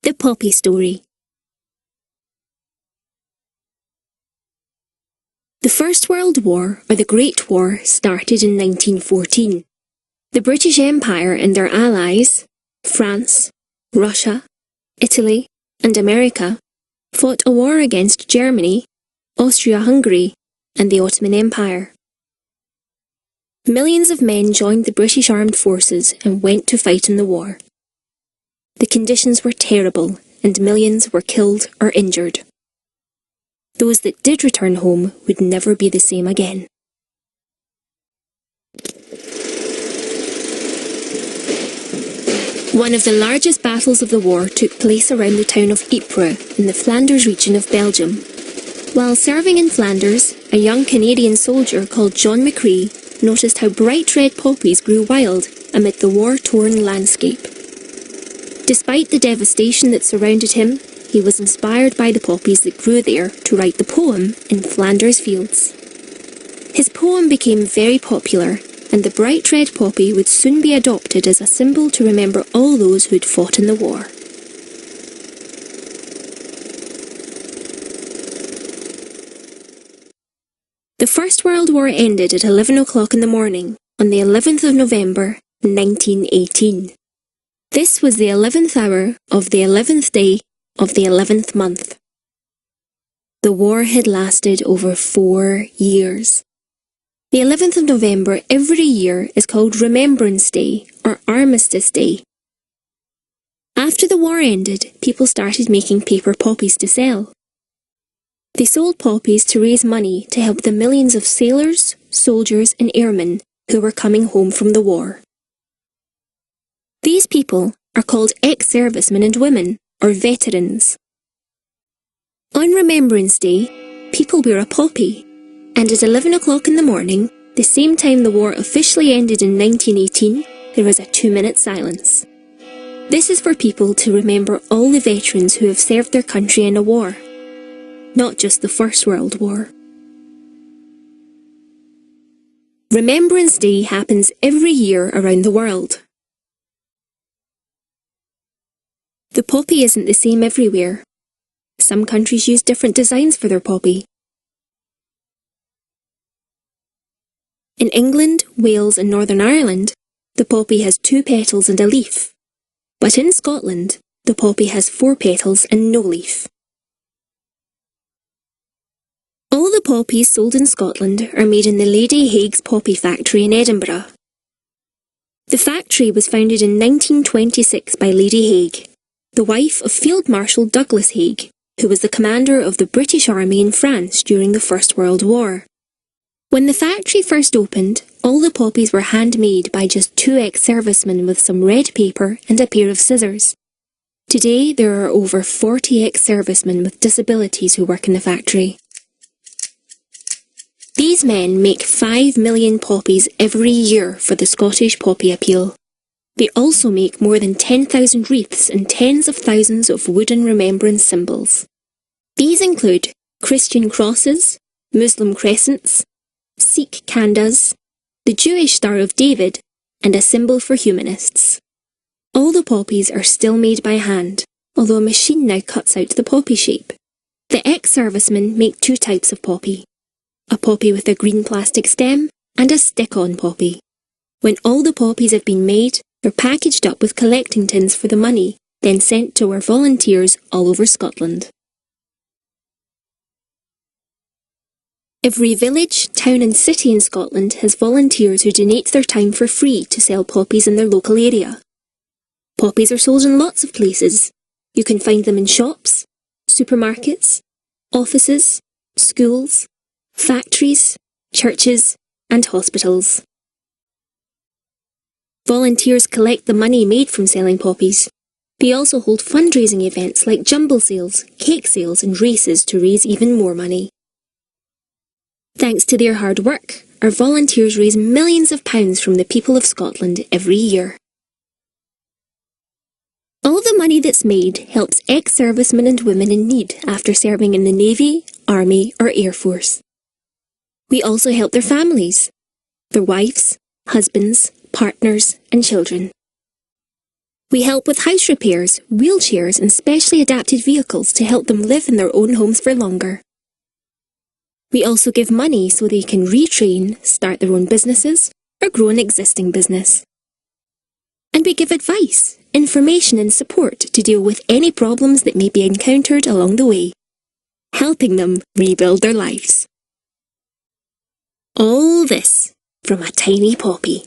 The Poppy Story. The First World War, or the Great War, started in 1914. The British Empire and their allies, France, Russia, Italy, and America, fought a war against Germany, Austria-Hungary, and the Ottoman Empire. Millions of men joined the British armed forces and went to fight in the war. The conditions were terrible, and millions were killed or injured. Those that did return home would never be the same again. One of the largest battles of the war took place around the town of Ypres in the Flanders region of Belgium. While serving in Flanders, a young Canadian soldier called John McCrae noticed how bright red poppies grew wild amid the war-torn landscape. Despite the devastation that surrounded him, he was inspired by the poppies that grew there to write the poem In Flanders Fields. His poem became very popular, and the bright red poppy would soon be adopted as a symbol to remember all those who had fought in the war. The First World War ended at 11 o'clock in the morning, on the 11th of November, 1918. This was the 11th hour of the 11th day of the 11th month. The war had lasted over 4 years. The 11th of November every year is called Remembrance Day or Armistice Day. After the war ended, people started making paper poppies to sell. They sold poppies to raise money to help the millions of sailors, soldiers and airmen who were coming home from the war. These people are called ex-servicemen and women, or veterans. On Remembrance Day, people wear a poppy, and at 11 o'clock in the morning, the same time the war officially ended in 1918, there was a 2-minute silence. This is for people to remember all the veterans who have served their country in a war, not just the First World War. Remembrance Day happens every year around the world. The poppy isn't the same everywhere. Some countries use different designs for their poppy. In England, Wales and Northern Ireland, the poppy has 2 petals and a leaf. But in Scotland, the poppy has 4 petals and no leaf. All the poppies sold in Scotland are made in the Lady Haig's poppy factory in Edinburgh. The factory was founded in 1926 by Lady Haig, the wife of Field Marshal Douglas Haig, who was the commander of the British Army in France during the First World War. When the factory first opened, all the poppies were handmade by just 2 ex-servicemen with some red paper and a pair of scissors. Today there are over 40 ex-servicemen with disabilities who work in the factory. These men make 5 million poppies every year for the Scottish Poppy Appeal. They also make more than 10,000 wreaths and tens of thousands of wooden remembrance symbols. These include Christian crosses, Muslim crescents, Sikh khandas, the Jewish Star of David, and a symbol for humanists. All the poppies are still made by hand, although a machine now cuts out the poppy shape. The ex-servicemen make 2 types of poppy: a poppy with a green plastic stem and a stick-on poppy. When all the poppies have been made, they're packaged up with collecting tins for the money, then sent to our volunteers all over Scotland. Every village, town and city in Scotland has volunteers who donate their time for free to sell poppies in their local area. Poppies are sold in lots of places. You can find them in shops, supermarkets, offices, schools, factories, churches and hospitals. Volunteers collect the money made from selling poppies. They also hold fundraising events like jumble sales, cake sales and races to raise even more money. Thanks to their hard work, our volunteers raise millions of pounds from the people of Scotland every year. All the money that's made helps ex-servicemen and women in need after serving in the Navy, Army or Air Force. We also help their families, their wives, husbands, partners and children. We help with house repairs, wheelchairs and specially adapted vehicles to help them live in their own homes for longer. We also give money so they can retrain, start their own businesses, or grow an existing business. And we give advice, information and support to deal with any problems that may be encountered along the way, helping them rebuild their lives. All this from a tiny poppy.